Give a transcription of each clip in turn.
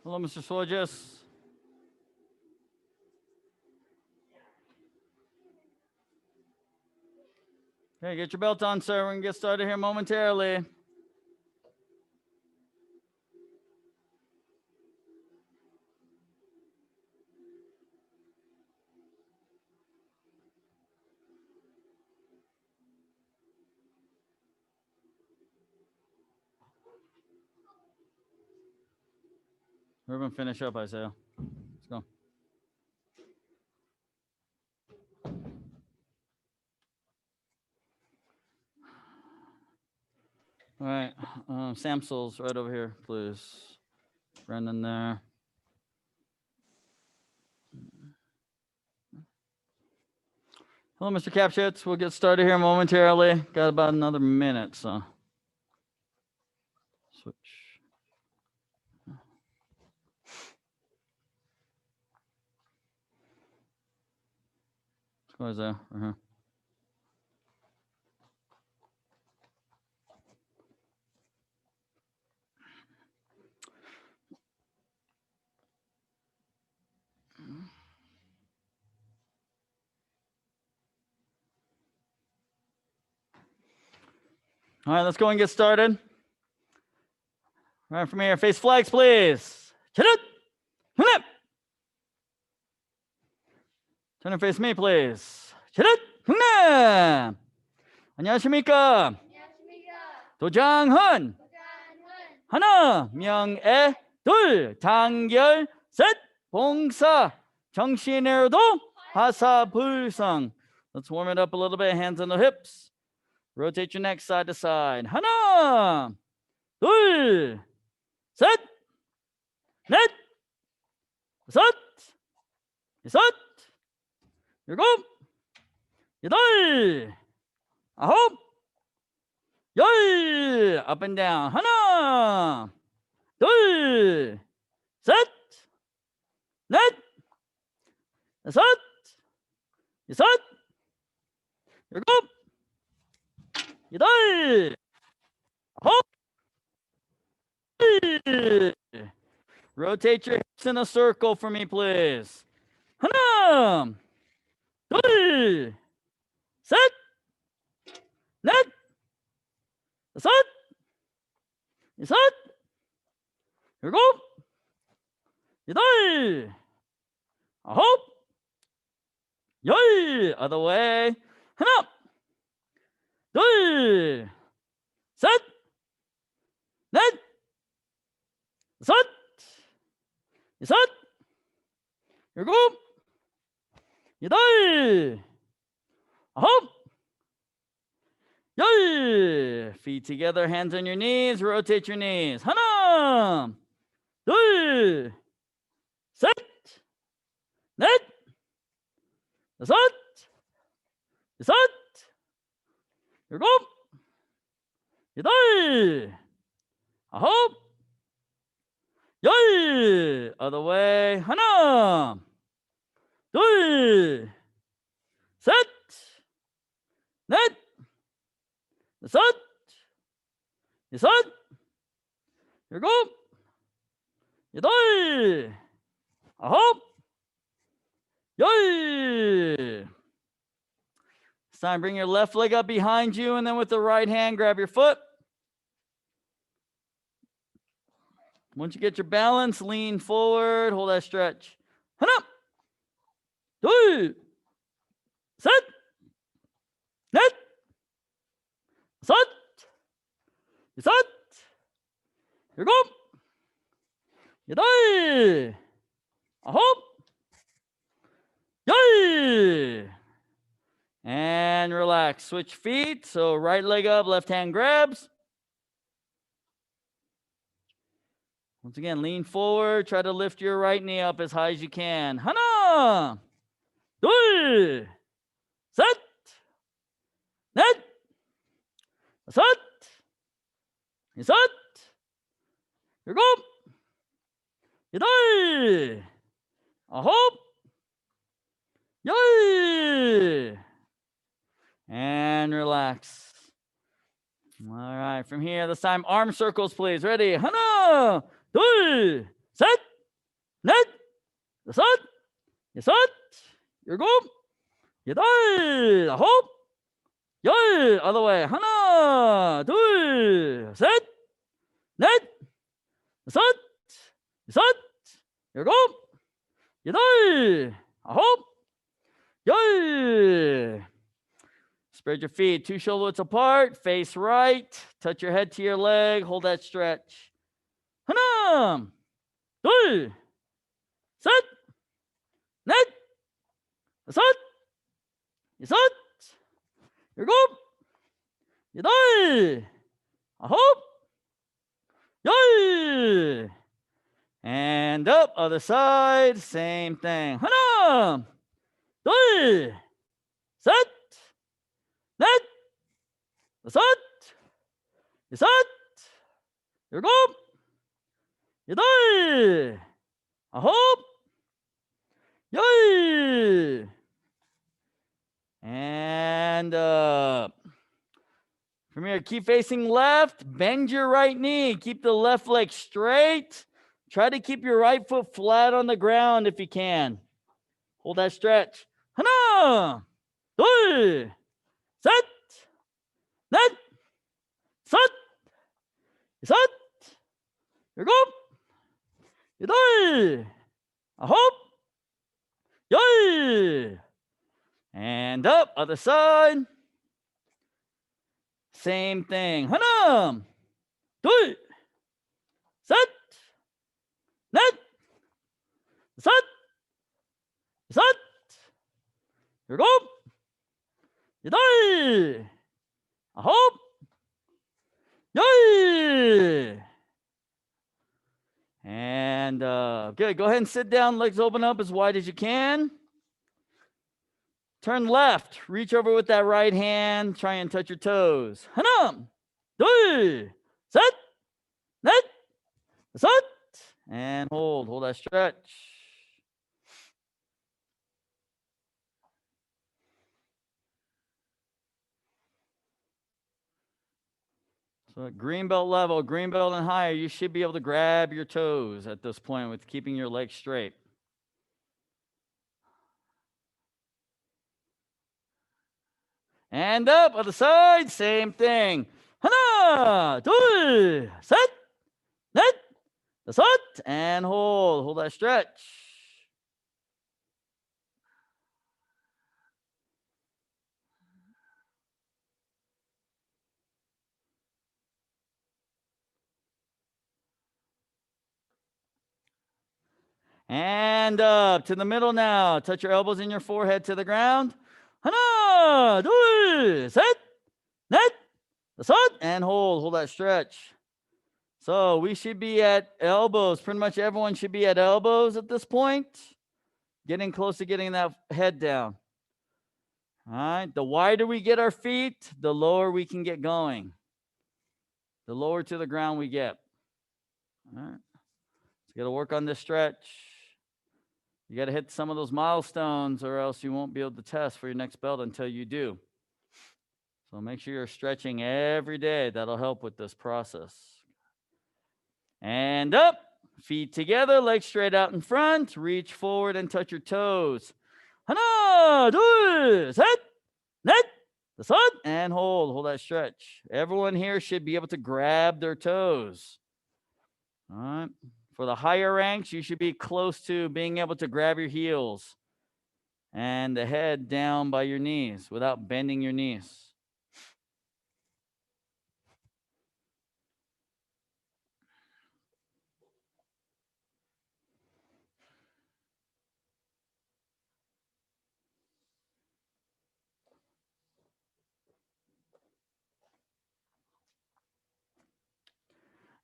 Hello, Mr. Swojus. Okay, get your belt on, sir. We're going to get started here momentarily. We're going to finish up, Isaiah. Let's go. All right, Samsel's right over here, please. Brendan there. Hello, Mr. Capshitz. We'll get started here momentarily. Got about another minute, so. Switch. Let's go, Isaiah. Right here. All right, let's go and get started. All right, from here, face flags, please. Turn and face me, please. 안녕하십니까? 도장훈. 하나, 명예, 둘, 단결, 셋, 봉사, 정신으로도 하사불상. Let's warm it up a little bit. Hands on the hips. Rotate your neck side to side. 하나, 둘, 셋, 넷, 다섯, 여섯, 일곱, 여덟, 아홉, 열. Up and down. 하나, 둘, 셋, 넷, 다섯, 여섯, 일곱, 여덟, 아홉. Rotate your hips in a circle for me, please. 하나, 둘, 셋, 넷, 다섯, 여섯, 일곱, 여덟, 아홉, 열. Other way. 하나, 둘, 셋, 넷, 다섯, 여섯, 일곱, 여덟, 아홉, 열. Feet together, hands on your knees. Rotate your knees. 하나, 둘, 셋, 넷, 다섯, 여섯, 일곱, 여덟, 아홉, 열. Other way. 하나, 둘, 셋, 넷, 다섯, 여섯, 일곱, 여덟, 아홉, 열. It's time. Bring your left leg up behind you, and then with the right hand, grab your foot. Once you get your balance, lean forward, hold that stretch. 하나, 둘, 셋, 넷, 다섯, 여섯, 일곱, 여덟, 아홉, 열. And relax. Switch feet. So right leg up, left hand grabs. Once again, lean forward. Try to lift your right knee up as high as you can. 하나, 둘, 셋, 넷, 다섯, 여섯, 일곱, 여덟, 아홉, 열. And relax. All right, from here, this time, arm circles, please. Ready? 하나, 둘, 셋, 다섯, 여섯, 일곱, 여덟, 아홉, 열. Other way. 하나, 둘, 셋, 넷, 다섯, 여섯, 일곱, 여덟, 아홉, 열. Spread your feet 2 shoulder widths apart, face right, touch your head to your leg, hold that stretch. 하나, 둘, 셋, 넷, 다섯, 여섯, 일곱, 여덟, 아홉, 열. And up, other side, same thing. 하나, 둘, 셋, 넷, 다섯, 여섯, 일곱, 여덟, 아홉, 열. And up. From here, keep facing left. Bend your right knee. Keep the left leg straight. Try to keep your right foot flat on the ground if you can. Hold that stretch. 하나, 둘, 셋, 넷, 다섯, 여섯, 일곱, 여덟, 아홉, 열. And up, other side. Same thing. 하나, 둘, 셋, 넷, 다섯, 여섯, 일곱, 여덟, 아홉, 열. And good. Go ahead and sit down. Legs open up as wide as you can. Turn left. Reach over with that right hand. Try and touch your toes. 하나, 둘, 셋, 넷, 다섯. And hold. Hold that stretch. So at green belt level, green belt and higher, you should be able to grab your toes at this point with keeping your legs straight. And up, other side, same thing. 하나, 둘, 셋, 넷, 다섯, and hold. Hold that stretch. And up to the middle now. Touch your elbows in your forehead to the ground. 하나, 둘, 셋, 넷, 다섯, and hold. Hold that stretch. So we should be at elbows. Pretty much everyone should be at elbows at this point. Getting close to getting that head down. All right. The wider we get our feet, the lower we can get going. The lower to the ground we get. All right. So you got to work on this stretch. You got to hit some of those milestones or else you won't be able to test for your next belt until you do. So make sure you're stretching every day. That'll help with this process. And up, feet together, legs straight out in front. Reach forward and touch your toes. 하나, 둘, 셋, 넷, 다섯, and hold. Hold that stretch. Everyone here should be able to grab their toes. All right. For the higher ranks, you should be close to being able to grab your heels and the head down by your knees without bending your knees.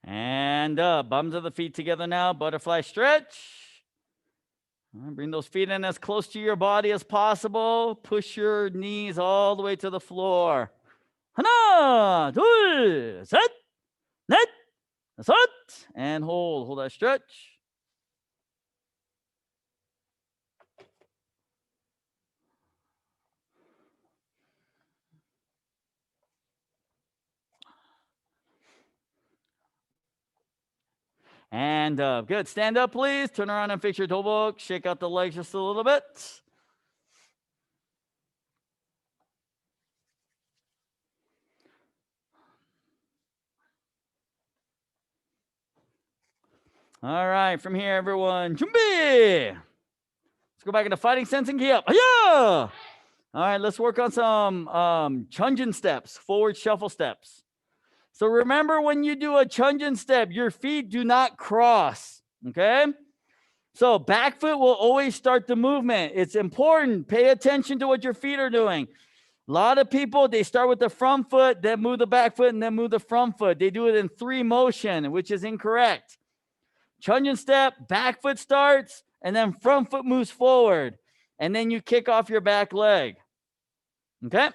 And up. Bums of the feet together now. Butterfly stretch. Bring those feet in as close to your body as possible. Push your knees all the way to the floor. 하나, 둘, 셋, 넷, 다섯, and hold. Hold that stretch. And good. Stand up, please. Turn around and fix your toe book. Shake out the legs just a little bit. All right, from here, everyone. Junbi. Let's go back into fighting sense and key up. All right, let's work on some Chunjin steps, forward shuffle steps. So remember, when you do a Chunjin step, your feet do not cross, okay? So back foot will always start the movement. It's important. Pay attention to what your feet are doing. A lot of people, they start with the front foot, then move the back foot, and then move the front foot. They do it in 3 motion, which is incorrect. Chunjin step, back foot starts, and then front foot moves forward. And then you kick off your back leg. Okay?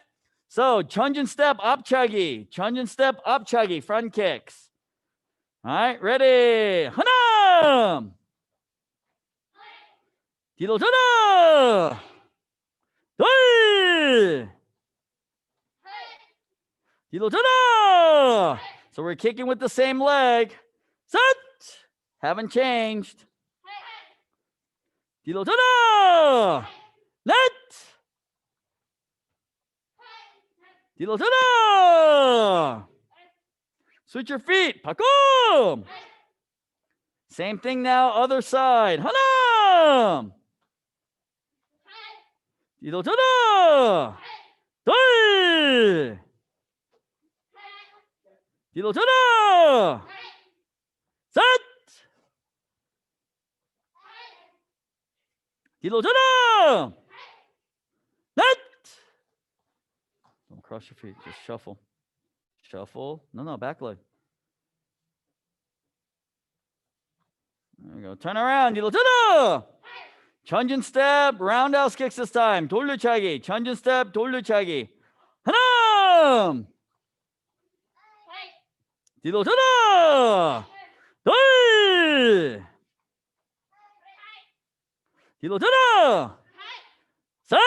So Chunjin step, up chuggy. Chunjin step, up chuggy, front kicks. All right, ready. Hanam! Dilo tada! Doi! Dilo tada! So we're kicking with the same leg. Set! Haven't changed. Dilo tada! Net! Dilo tada! Switch your feet. Pakum! Same thing now, other side. Hanam! Dilo tada! Doi! Dilo tada! Set! Dilo tada! Net! Don't cross your feet, just shuffle. Shuffle. No, back leg. There we go. Turn around. Dilo tada! Chunjin step, roundhouse kicks this time. 돌려차기. Chunjin step, 돌려차기. 하나! 뒤로 tada! 둘! 뒤로 tada! 셋!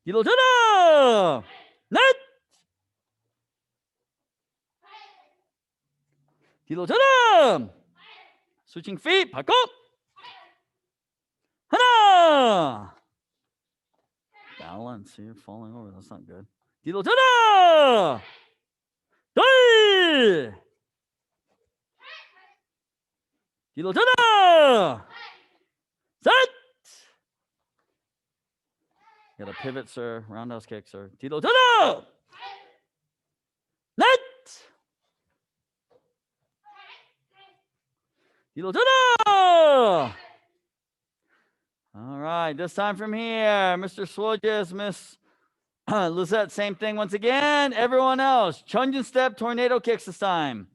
뒤로 tada! 넷! 뒤로 tada! Switching feet, 바꿔! 하나! Balance, you're falling over, that's not good. 뒤로 tada! 둘! 뒤로 tada! 셋! Got a pivot, sir. Roundhouse kick, sir. 뒤로 tada! 넷! 뒤로 tada! All right, this time from here, Mr. Swodges, Miss Lizette, same thing once again. Everyone else, Chunjin step, tornado kicks this time.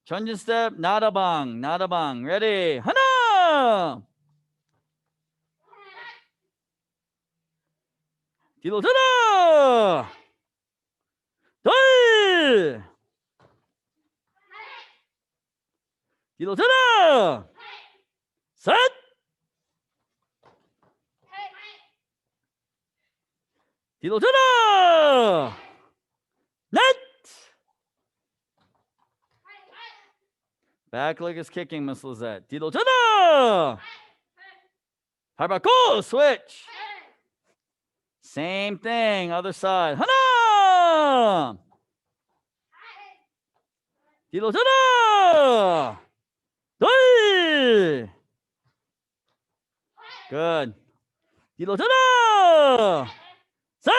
Chunjin step, nada bang. Ready? Hana! 뒤로 tada! 둘! 뒤로 tada! 셋! 뒤로 tada! 넷! Back leg is kicking, Miss Lizette. 뒤로 tada! 발 바꿔! Switch! Same thing, other side. 하나! 뒤로 tada! 둘! Good. 뒤로 tada! 셋!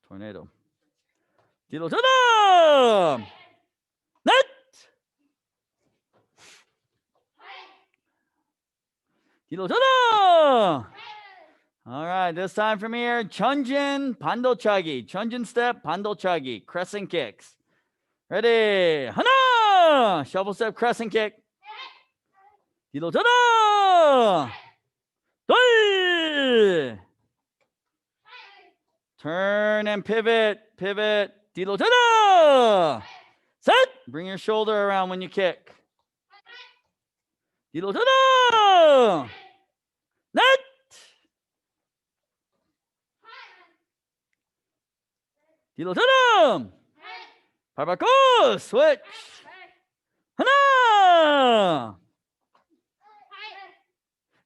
Tornado. 뒤로 tada! 넷! 뒤로 tada! All right, this time from here, Chunjin, 반도차기. Chunjin step, 반도차기. Crescent kicks. Ready? 하나! Shuffle step, crescent kick. 뒤로 tada! 둘! Turn and pivot. 뒤로 tada! 셋! Bring your shoulder around when you kick. 뒤로 tada! 넷! 뒤로 저름. 발 바꿔. 스위치. 하나.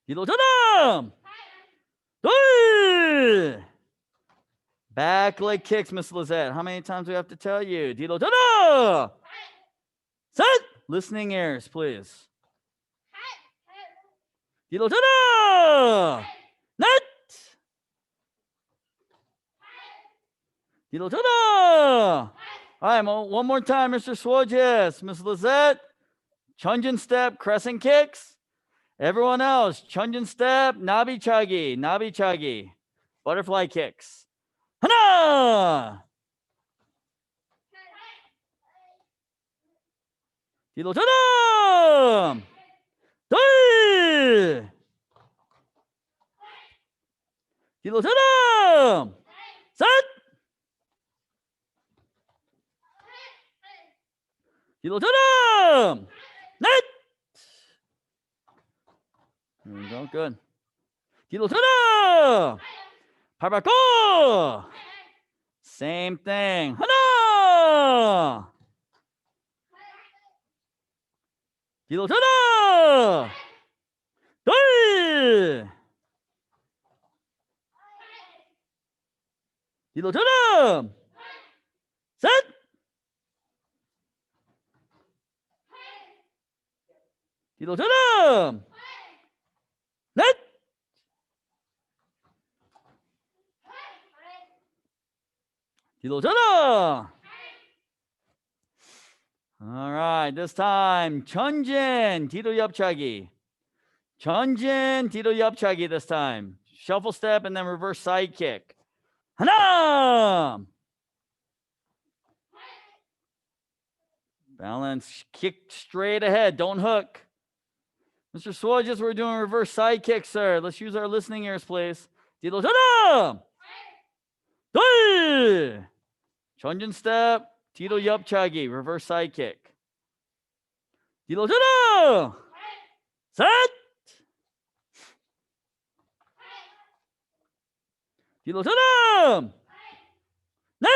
뒤로 저름. 둘. Back leg kicks, Miss Lizette. How many times do we have to tell you? 뒤로 저름. 셋. Listening ears, please. 뒤로 저름. 넷. 뒤로 저름. All right, one more time, Mr. Swojis. Miss Lizette. Chunjin step, crescent kicks. Everyone else, Chunjin step, nabi chagi. Butterfly kicks. 하나. 뒤로 저름. 둘. 뒤로 저름. 셋. 뒤로 저름. 넷. There you go. Good. 뒤로 저름. 발 바꿔. Same thing. 하나. 뒤로 저름. 둘. 뒤로 저름. 셋. 뒤로 저름. 넷. 뒤로 저름. All right, this time Chunjin 뒤로 옆차기. Chunjin 뒤로 옆차기 this time. Shuffle step and then reverse side kick. 하나. Balance, kick straight ahead, don't hook. Mr. Swojis, we're doing reverse side kick, sir. Let's use our listening ears, please. 뒤로 저름. 둘. Chunjin step, 뒤로 옆차기, reverse side kick. 뒤로 저름. 셋. 뒤로 저름. 넷.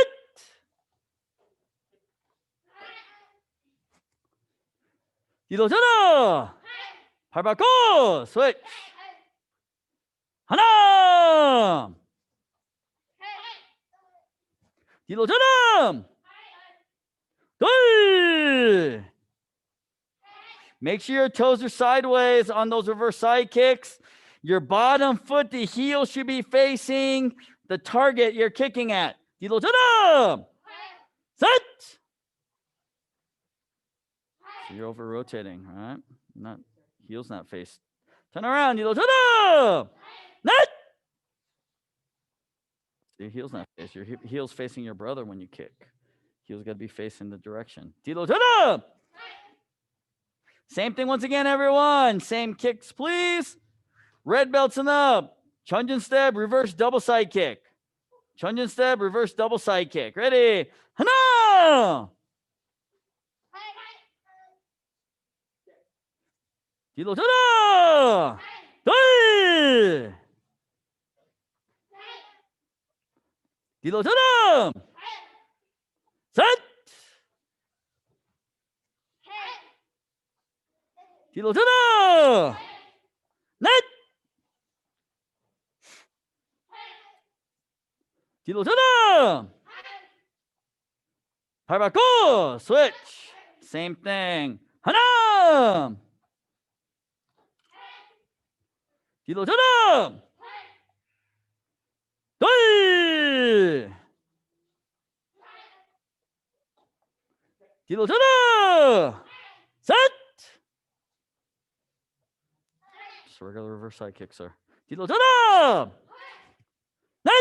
뒤로 저름. 발 바꿔. 스위치. 하나. 뒤로 저름. 둘. Make sure your toes are sideways on those reverse side kicks. Your bottom foot, the heel should be facing the target you're kicking at. 뒤로 저름. 셋. So you're over rotating, right? Not heel's not faced. Turn around. 뒤로 저름. 넷. Your heel's not faced. Your heel's facing your brother when you kick. Heel's got to be facing the direction. 뒤로 저름. Same thing once again, everyone. Same kicks, please. Red belts and up. Chunjin step, reverse double side kick. Chunjin step, reverse double side kick. Ready? 하나. 뒤로 저름. 둘. 뒤로 저름. 셋. 뒤로 저름. 넷. 뒤로 저름. 발 바꿔. 스위치. Same thing. 하나. 뒤로 저름. 둘. 뒤로 저름. 셋. Just a regular reverse side kick, sir. 뒤로 저름. 넷.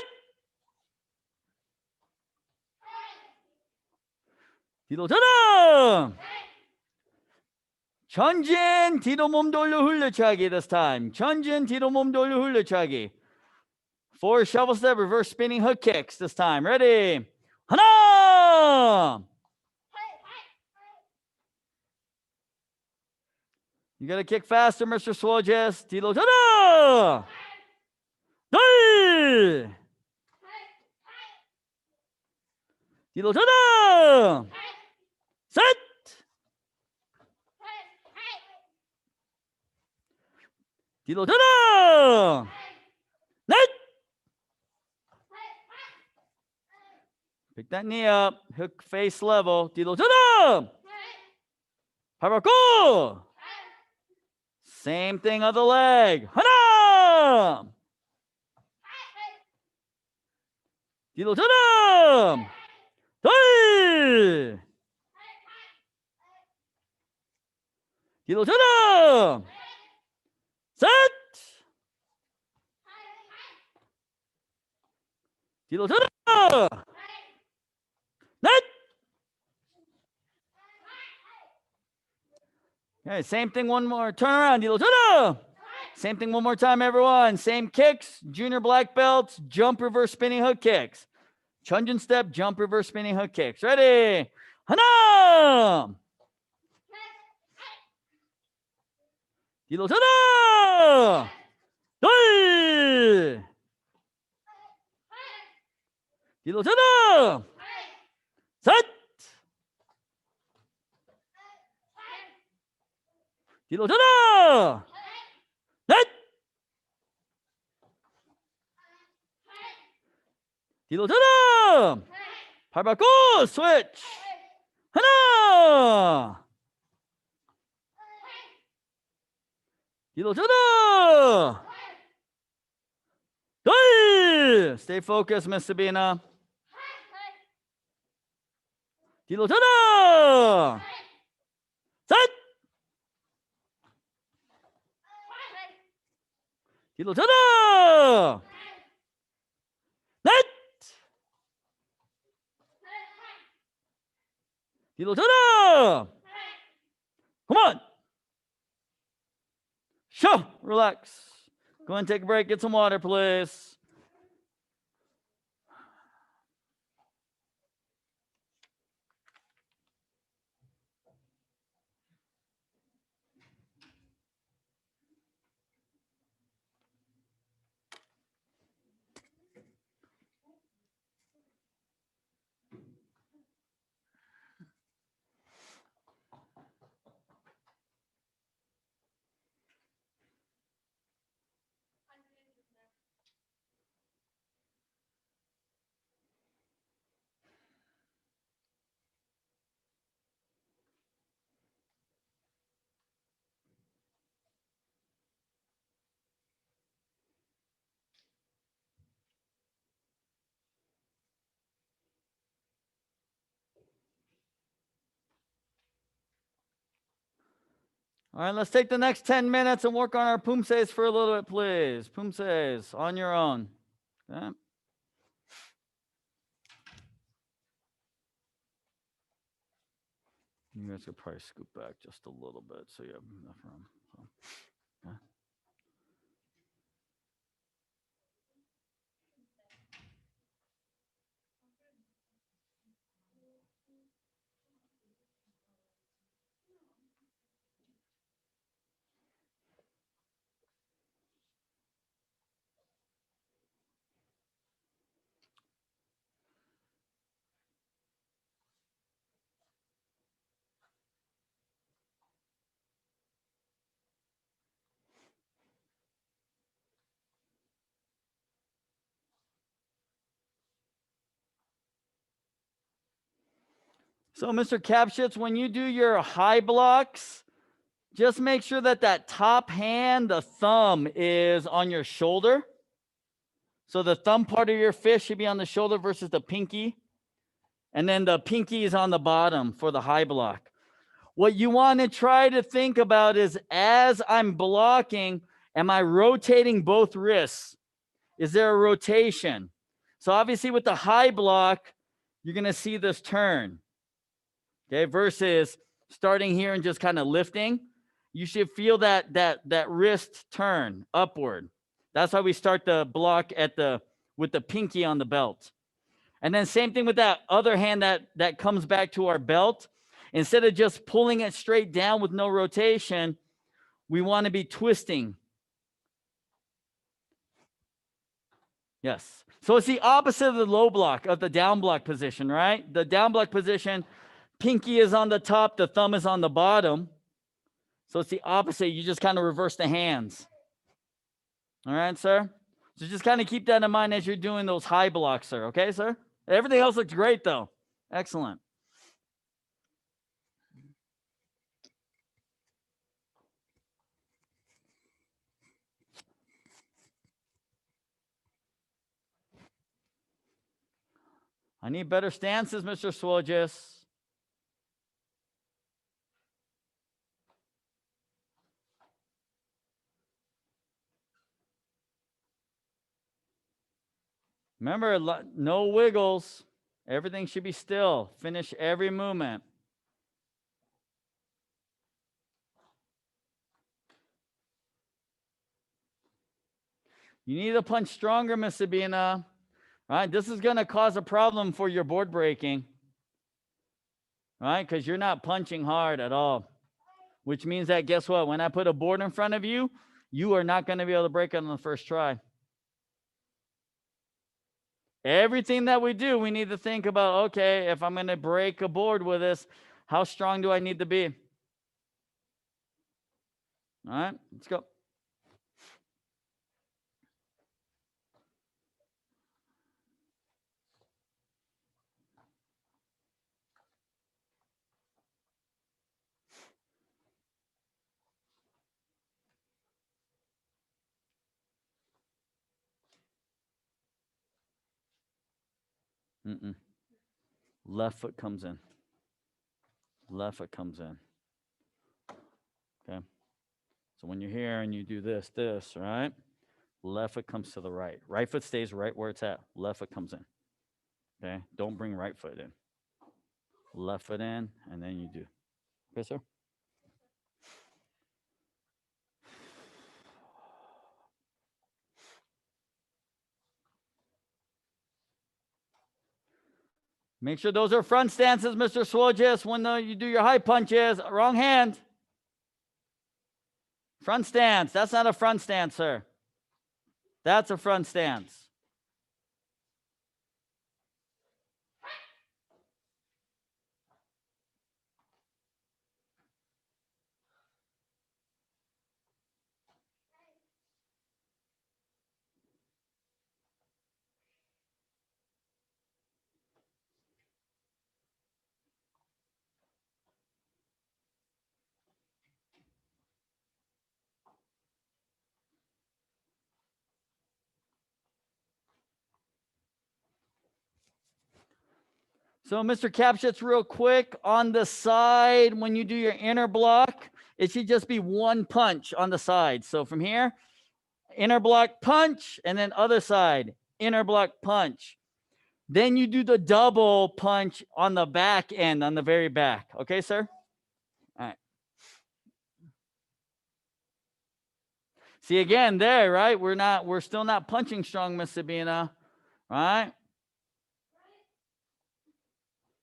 뒤로 저름. Chunjin 뒤로 몸 돌려 흘려차기 this time. Chunjin 뒤로 몸 돌려 흘려차기. 4 shovel step reverse spinning hook kicks this time. Ready? 하나. You got to kick faster, Mr. Swojis. 뒤로 저름. 둘. 뒤로 전환. 셋. 뒤로 전환. 넷. Pick that knee up. Hook face level. 뒤로 전환. 발 바꿔. Same thing other leg. 하나. 뒤로 전환. 둘. 뒤로 전환. 셋. 뒤로 전환. 넷. Okay, same thing one more. Turn around. 뒤로 전환. Same thing one more time, everyone. Same kicks. Junior black belts. Jump, reverse, spinning hook kicks. Chunjin step, jump, reverse, spinning hook kicks. Ready? 하나. 뒤로 전환. 둘. 뒤로 전환. 셋. 뒤로 전환. 넷. 뒤로 전환. 발 바꿔. 스위치. 하나. 뒤로 전환. 둘. Stay focused, Miss Sabina. 뒤로 전환. 셋. 뒤로 전환. 넷. 뒤로 전환. Come on. Show. Relax. Go ahead and take a break. Get some water, please. All right, let's take the next 10 minutes and work on our Poomsaes for a little bit, please. Poomsaes on your own. Okay. You guys could probably scoot back just a little bit so you have enough room. So, okay. So, Mr. Capshits, when you do your high blocks, just make sure that that top hand, the thumb, is on your shoulder. So the thumb part of your fist should be on the shoulder versus the pinky. And then the pinky is on the bottom for the high block. What you want to try to think about is, as I'm blocking, am I rotating both wrists? Is there a rotation? So obviously with the high block, you're going to see this turn. Okay, versus starting here and just kind of lifting. You should feel that wrist turn upward. That's why we start the block with the pinky on the belt. And then same thing with that other hand that comes back to our belt. Instead of just pulling it straight down with no rotation, we want to be twisting. Yes. So it's the opposite of the low block, of the down block position, right? The down block position, pinky is on the top, the thumb is on the bottom. So it's the opposite. You just kind of reverse the hands. All right, sir? So just kind of keep that in mind as you're doing those high blocks, sir. Okay, sir? Everything else looks great, though. Excellent. I need better stances, Mr. Swojis. Remember, no wiggles. Everything should be still. Finish every movement. You need to punch stronger, Miss Sabina. Right? This is going to cause a problem for your board breaking. Right? Because you're not punching hard at all. Which means that, guess what? When I put a board in front of you, you are not going to be able to break it on the first try. Everything that we do, we need to think about, okay, if I'm going to break a board with this, how strong do I need to be? All right, let's go. Left foot comes in. Left foot comes in. Okay. So when you're here and you do this, right? Left foot comes to the right. Right foot stays right where it's at. Left foot comes in. Okay. Don't bring right foot in. Left foot in, and then you do. Okay, sir? Make sure those are front stances, Mr. Swojis, when you do your high punches. Wrong hand. Front stance. That's not a front stance, sir. That's a front stance. So, Mr. Capshitz, real quick, on the side, when you do your inner block, it should just be one punch on the side. So from here, inner block punch, and then other side, inner block punch. Then you do the double punch on the back end, on the very back. Okay, sir? All right. See, again, there, right? We're still not punching strong, Miss Sabina. Right?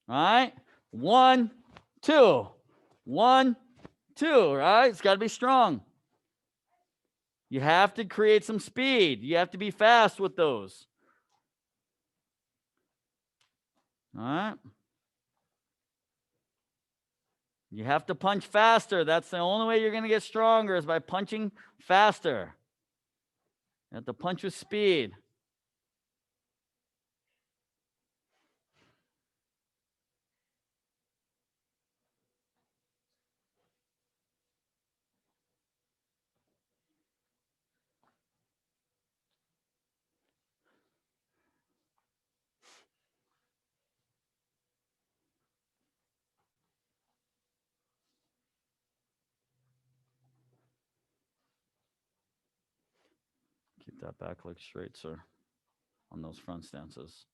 All right. 1, 2. 1, 2, right? It's got to be strong. You have to create some speed. You have to be fast with those. All right. You have to punch faster. That's the only way you're going to get stronger, is by punching faster. You have to punch with speed. Keep that back leg straight, sir, on those front stances.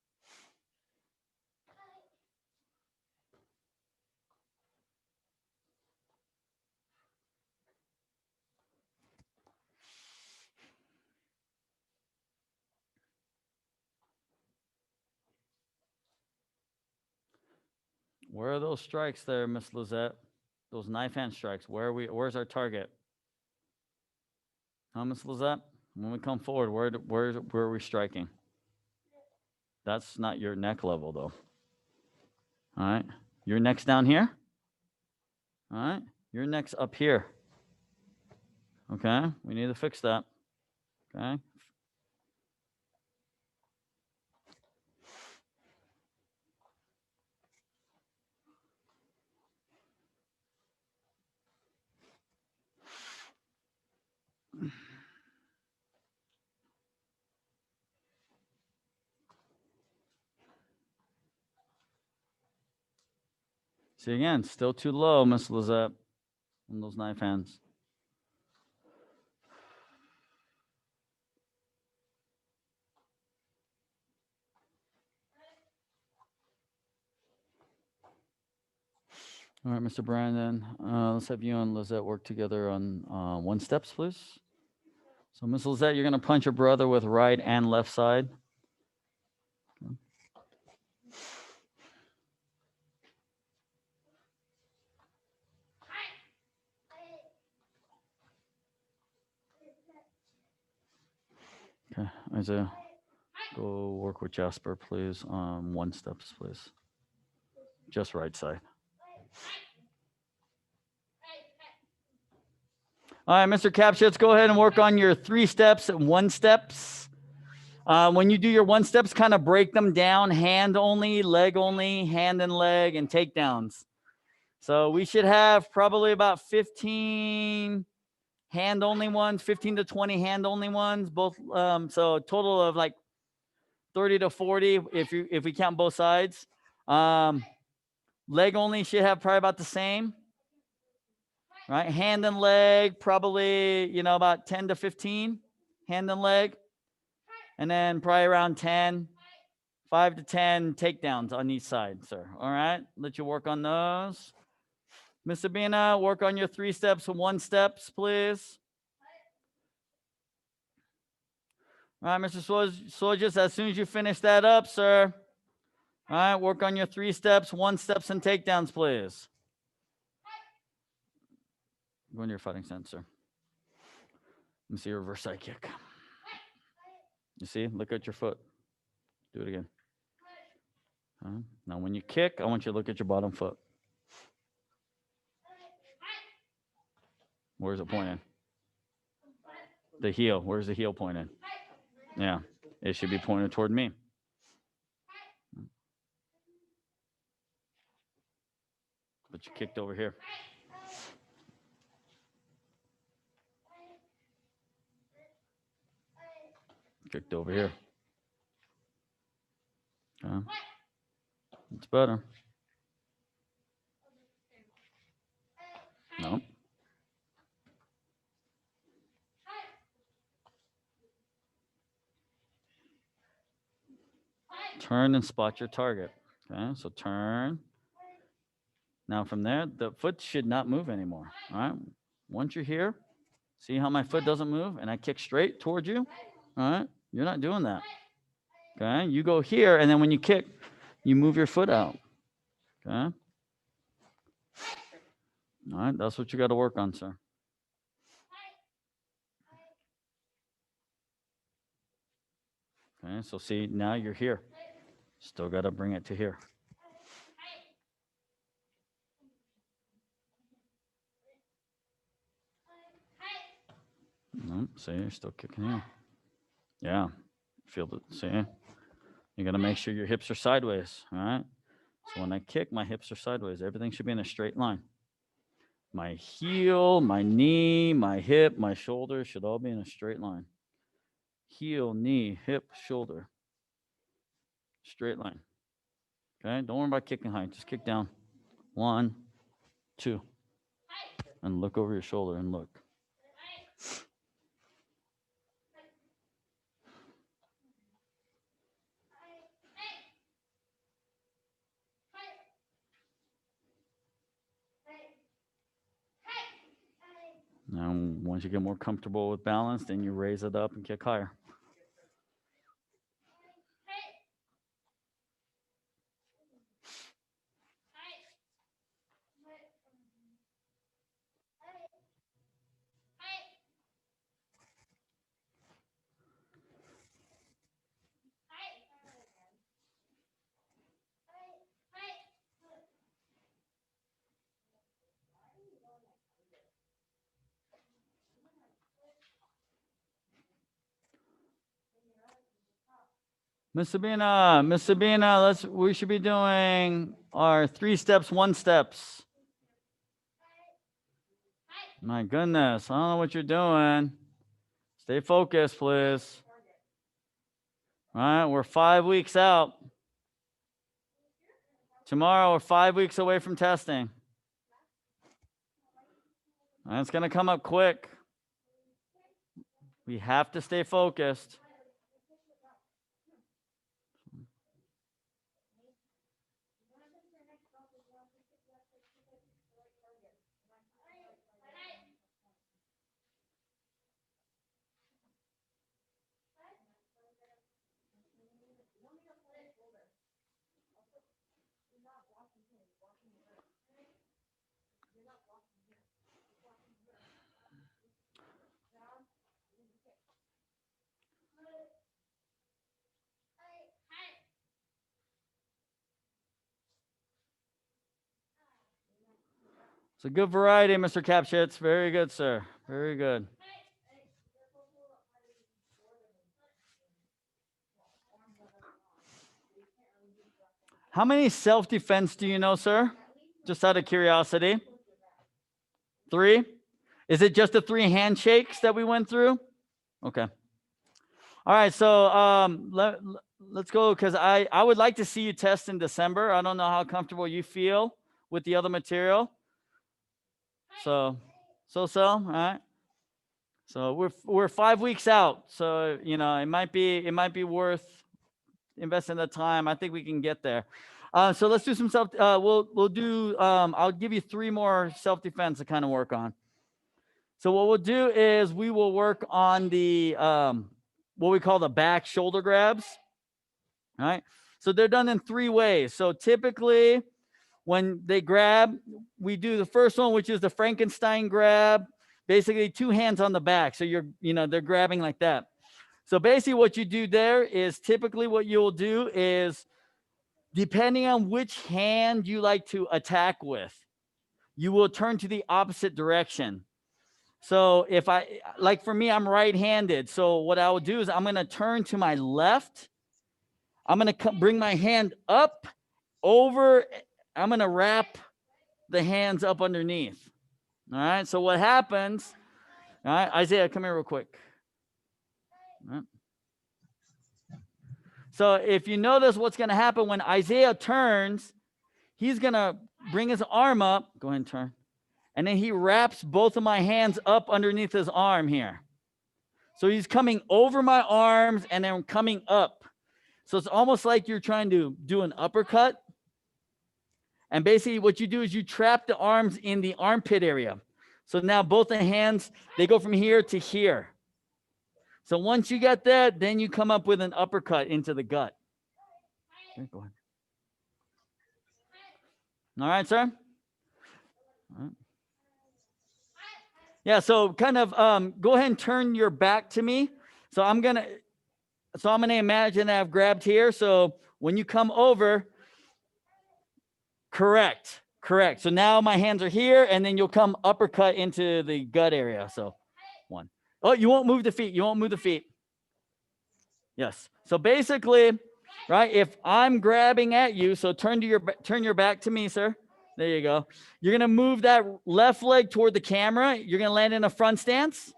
Where are those strikes there, Miss Lizette? Those knife hand strikes. Where's our target? Huh, Miss Lizette? When we come forward, where are we striking? That's not your neck level, though. All right. Your neck's down here. All right. Your neck's up here. Okay. We need to fix that. Okay. See, again, still too low, Miss Lizette, on those knife hands. All right, Mr. Brandon, let's have you and Lizette work together on 1 steps, please. So, Miss Lizette, you're going to punch your brother with right and left side. Okay, Isaiah, go work with Jasper, please. 1 steps, please. Just right side. All right, Mr. Capshits, go ahead and work on your 3 steps and 1 steps. When you do your 1 steps, kind of break them down, hand only, leg only, hand and leg, and takedowns. So we should have probably about 15 hand only ones, 15 to 20 hand only ones, both. So a total of like 30 to 40 if we count both sides. Leg only should have probably about the same. Right, hand and leg, probably, about 10 to 15, hand and leg. And then probably around 10, 5 to 10 takedowns on each side, sir. All right, let you work on those. Miss Sabina, work on your 3 steps and 1 steps, please. All right, Mr. Sojas, as soon as you finish that up, sir. All right, work on your 3 steps, 1 steps, and takedowns, please. Go into your fighting stance, sir. Let me see your reverse side kick. You see? Look at your foot. Do it again. Now, when you kick, I want you to look at your bottom foot. Where's it pointing? The heel. Where's the heel pointing? Yeah, it should be pointed toward me. But you kicked over here. Kicked over here. Okay. It's better. No. Turn and spot your target. Okay, so turn. Now from there, the foot should not move anymore. All right. Once you're here, see how my foot doesn't move and I kick straight towards you? All right. You're not doing that. Okay. You go here, and then when you kick, you move your foot out. Okay. All right. That's what you got to work on, sir. Okay. So see, now you're here. Still got to bring it to here. No, see, you're still kicking here. Yeah. Feel it. See? You got to make sure your hips are sideways. All right. So when I kick, my hips are sideways. Everything should be in a straight line. My heel, my knee, my hip, my shoulder should all be in a straight line. Heel, knee, hip, shoulder. Straight line. Okay? Don't worry about kicking high. Just kick down. 1, 2. And look over your shoulder and look. Now, once you get more comfortable with balance, then you raise it up and kick higher. Miss Sabina, we should be doing our 3 steps, 1 steps. My goodness, I don't know what you're doing. Stay focused, please. All right, we're 5 weeks out. Tomorrow, we're 5 weeks away from testing. And it's going to come up quick. We have to stay focused. It's a good variety, Mr. Capshitz. Very good, sir. Very good. How many self-defense do you know, sir? Just out of curiosity. 3? Is it just the 3 handshakes that we went through? Okay. All right, so let's go, because I would like to see you test in December. I don't know how comfortable you feel with the other material. So, all right. So we're 5 weeks out. So it might be worth investing the time. I think we can get there. So let's do some self. We'll do. I'll give you 3 more self-defense to kind of work on. So what we'll do is we will work on the what we call the back shoulder grabs. All right. So they're done in 3 ways. So typically, when they grab, we do the first one, which is the Frankenstein grab. Basically, 2 hands on the back. So they're grabbing like that. So basically, what you do there is typically what you'll do is, depending on which hand you like to attack with, you will turn to the opposite direction. So for me, I'm right-handed. So what I will do is I'm going to turn to my left. I'm going to bring my hand up over. I'm going to wrap the hands up underneath. All right. So what happens? All right, Isaiah, come here real quick. All right. So if you notice what's going to happen when Isaiah turns, he's going to bring his arm up. Go ahead and turn. And then he wraps both of my hands up underneath his arm here. So he's coming over my arms and then coming up. So it's almost like you're trying to do an uppercut. And basically what you do is you trap the arms in the armpit area. So now both the hands, they go from here to here. So once you get that, then you come up with an uppercut into the gut. Okay, go ahead. All right, sir? All right. Yeah, so kind of go ahead and turn your back to me. So I'm gonna imagine that I've grabbed here. So when you come over, correct. So now my hands are here, and then you'll come uppercut into the gut area. So 1. Oh, you won't move the feet. Yes. So basically, right, if I'm grabbing at you, so turn your back to me, sir. There you go. You're going to move that left leg toward the camera. You're going to land in a front stance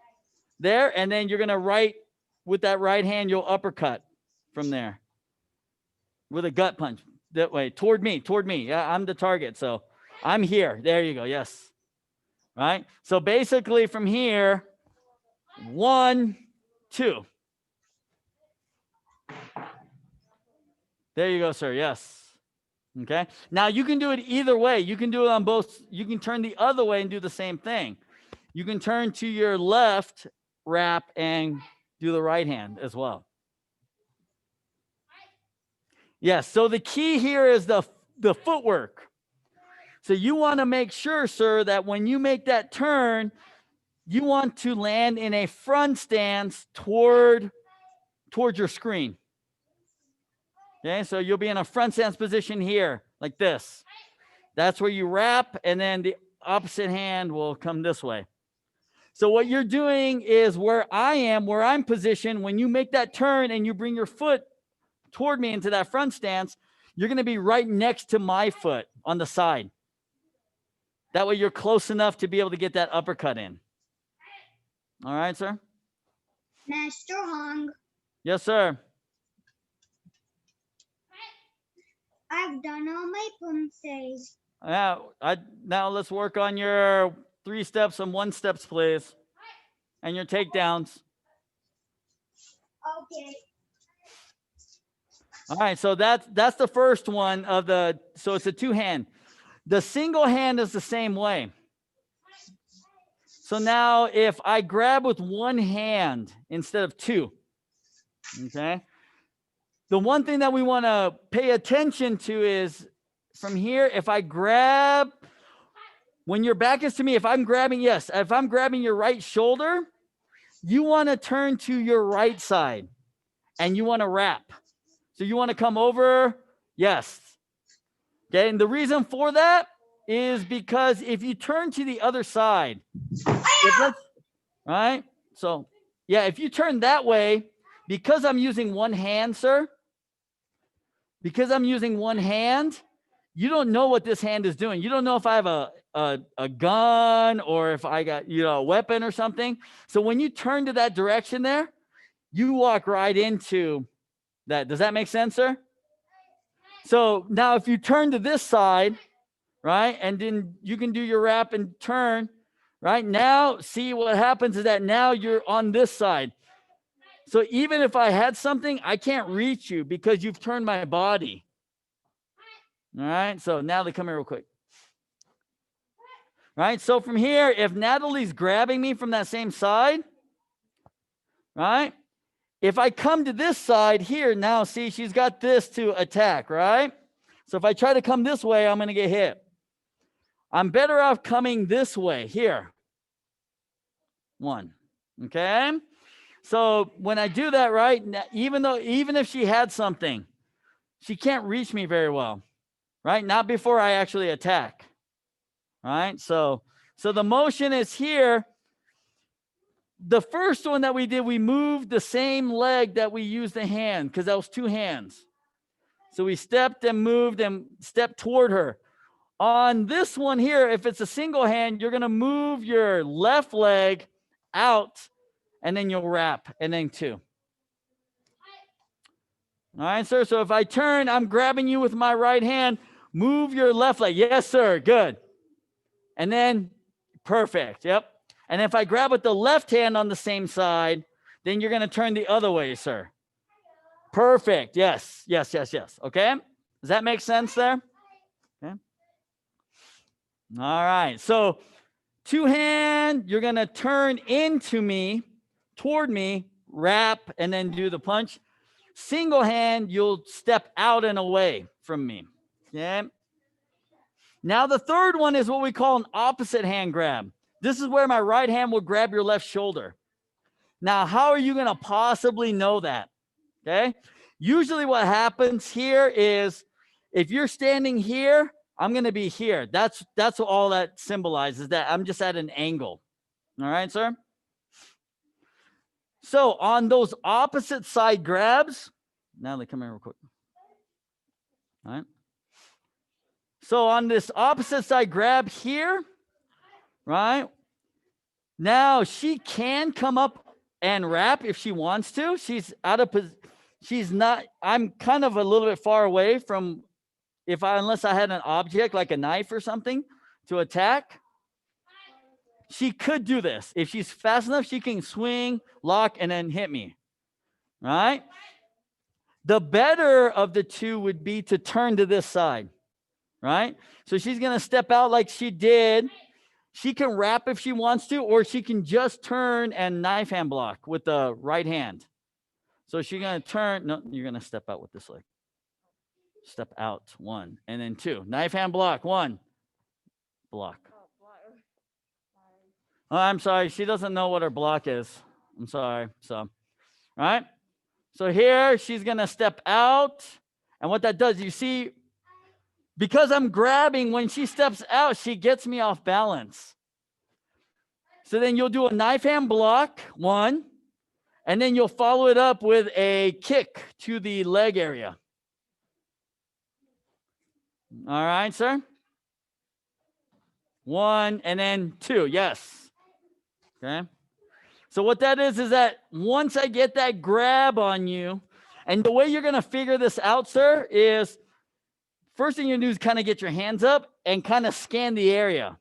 there, and then you're going to with that right hand, you'll uppercut from there with a gut punch that way toward me. Yeah, I'm the target. So I'm here. There you go. Yes. Right. So basically from here, 1, 2. There you go, sir. Yes. Okay. Now you can do it either way. You can do it on both. You can turn the other way and do the same thing. You can turn to your left, wrap, and do the right hand as well. Yes. So the key here is the footwork. So you want to make sure, sir, that when you make that turn, you want to land in a front stance toward your screen. Okay, so you'll be in a front stance position here, like this. That's where you wrap, and then the opposite hand will come this way. So what you're doing is where I'm positioned, when you make that turn and you bring your foot toward me into that front stance, you're going to be right next to my foot on the side. That way you're close enough to be able to get that uppercut in. All right, sir? Master Hong, Yes, sir. I've done all my Poomsaes. Now let's work on your 3 steps and 1 steps, please. And your takedowns. Okay. All right, so that's the first one of the, so it's a 2-hand. The single hand is the same way. So now if I grab with 1 hand instead of 2, okay? The one thing that we want to pay attention to is from here, if I grab, when your back is to me, if I'm grabbing your right shoulder, you want to turn to your right side and you want to wrap. So you want to come over, yes. Okay, and the reason for that is because if you turn to the other side, right? So, yeah, if you turn that way, because I'm using 1 hand, sir, because I'm using 1 hand, you don't know what this hand is doing. You don't know if I have a gun or if I got, a weapon or something. So when you turn to that direction there, you walk right into that. Does that make sense, sir? So now if you turn to this side, right, and then you can do your wrap and turn, right? Now, see what happens is that now you're on this side. So even if I had something, I can't reach you because you've turned my body. All right, so Natalie, come here real quick. Right, so from here, if Natalie's grabbing me from that same side, right? If I come to this side here, now see, she's got this to attack, right? So if I try to come this way, I'm going to get hit. I'm better off coming this way here. 1, okay? So when I do that, right, even if she had something, she can't reach me very well, right? Not before I actually attack, right? So the motion is here. The first one that we did, we moved the same leg that we used the hand because that was 2 hands. So we stepped and moved and stepped toward her. On this one here, if it's a single hand, you're going to move your left leg out and then you'll wrap and then 2. All right, sir. So if I turn, I'm grabbing you with my right hand. Move your left leg. Yes, sir. Good. And then perfect. Yep. And if I grab with the left hand on the same side, then you're going to turn the other way, sir. Perfect. Yes. Yes, yes, yes. Okay. Does that make sense there? Okay. All right. So 2 hand, you're going to turn into me, toward me, wrap, and then do the punch. Single hand, you'll step out and away from me. Okay. Now the third one is what we call an opposite hand grab. This is where my right hand will grab your left shoulder. Now, how are you going to possibly know that? Okay. Usually what happens here is if you're standing here, I'm going to be here. That's all that symbolizes, that I'm just at an angle. All right, sir? So on those opposite side grabs, Natalie, come here real quick. All right. So on this opposite side grab here, right? Now she can come up and wrap if she wants to. She's out of position. She's not, I'm kind of a little bit far away from, unless I had an object like a knife or something to attack. She could do this. If she's fast enough, she can swing, lock, and then hit me. Right? The better of the 2 would be to turn to this side. Right? So she's going to step out like she did. She can wrap if she wants to, or she can just turn and knife hand block with the right hand. So she's going to turn. No, you're going to step out with this leg. Step out, 1, and then 2. Knife hand block, 1. Block. Oh, I'm sorry. She doesn't know what her block is. I'm sorry. So, all right. So here she's going to step out. And what that does, you see, because I'm grabbing, when she steps out, she gets me off balance. So then you'll do a knife hand block, 1. And then you'll follow it up with a kick to the leg area. All right, sir. 1 and then 2. Yes. Okay. So what that is that once I get that grab on you, and the way you're going to figure this out, sir, is first thing you do is kind of get your hands up and kind of scan the area.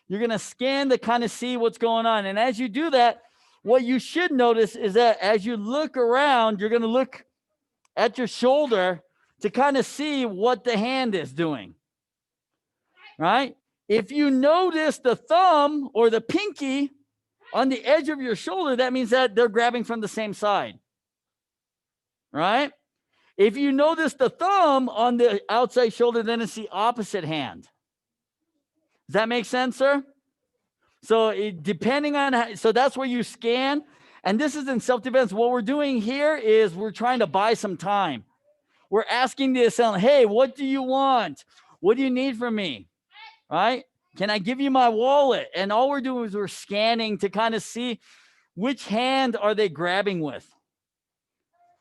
You're going to scan to kind of see what's going on. And as you do that, what you should notice is that as you look around, you're going to look at your shoulder to kind of see what the hand is doing, right? If you notice the thumb or the pinky on the edge of your shoulder, that means that they're grabbing from the same side, right? If you notice the thumb on the outside shoulder, then it's the opposite hand. Does that make sense, sir? So depending on how, so that's where you scan. And this is in self-defense. What we're doing here is we're trying to buy some time. We're asking the assailant, hey, what do you want? What do you need from me? Right? Can I give you my wallet? And all we're doing is we're scanning to kind of see which hand are they grabbing with.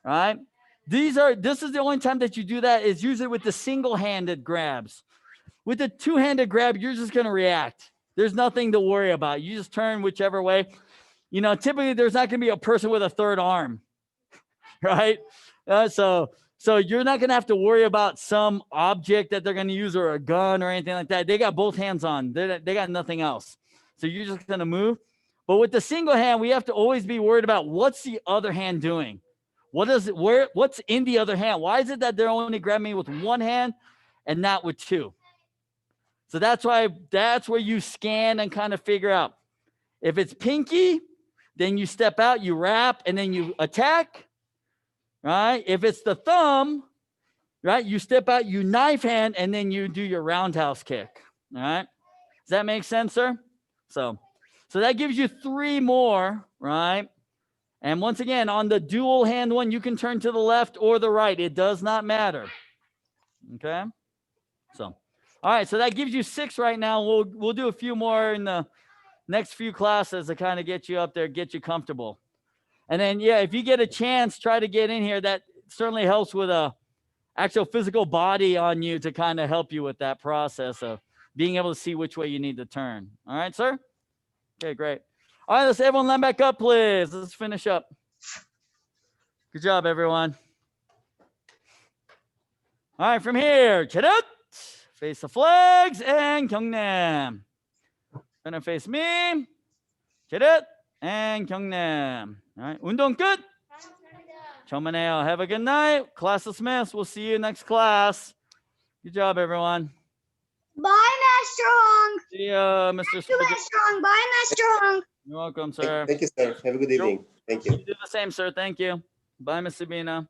Right? This is the only time that you do that is usually with the single-handed grabs. With the two-handed grab, you're just going to react. There's nothing to worry about. You just turn whichever way. You know, typically there's not going to be a person with a third arm, right? So you're not going to have to worry about some object that they're going to use or a gun or anything like that. They got both hands on. They got nothing else. So you're just going to move. But with the single hand, we have to always be worried about what's the other hand doing? What's in the other hand? Why is it that they're only grabbing me with one hand and not with two? So that's where you scan and kind of figure out. If it's pinky, then you step out, you wrap, and then you attack, right? If it's the thumb, right, you step out, you knife hand, and then you do your roundhouse kick, all right? Does that make sense, sir? So that gives you 3 more, right? And once again, on the dual hand one, you can turn to the left or the right. It does not matter, okay? So, all right, so that gives you 6 right now. We'll do a few more in the next few classes to kind of get you up there, get you comfortable. And then, yeah, if you get a chance, try to get in here. That certainly helps with a actual physical body on you to kind of help you with that process of being able to see which way you need to turn. All right, sir? Okay, great. All right, let's everyone line back up, please. Let's finish up. Good job, everyone. All right, from here, charit, face the flags, and 경남. Gonna face me, charit, and 경남. All right, 운동 끝. 정만해요. Have a good night. Class dismissed. We'll see you next class. Good job, everyone. Bye, Master Hong. See ya, Mr. Thank you, Spaghetti. Master Hong. Bye, Master Hong. You're welcome, sir. Thank you, sir. Have a good evening. Thank you. You do the same, sir. Thank you. Bye, Miss Sabina.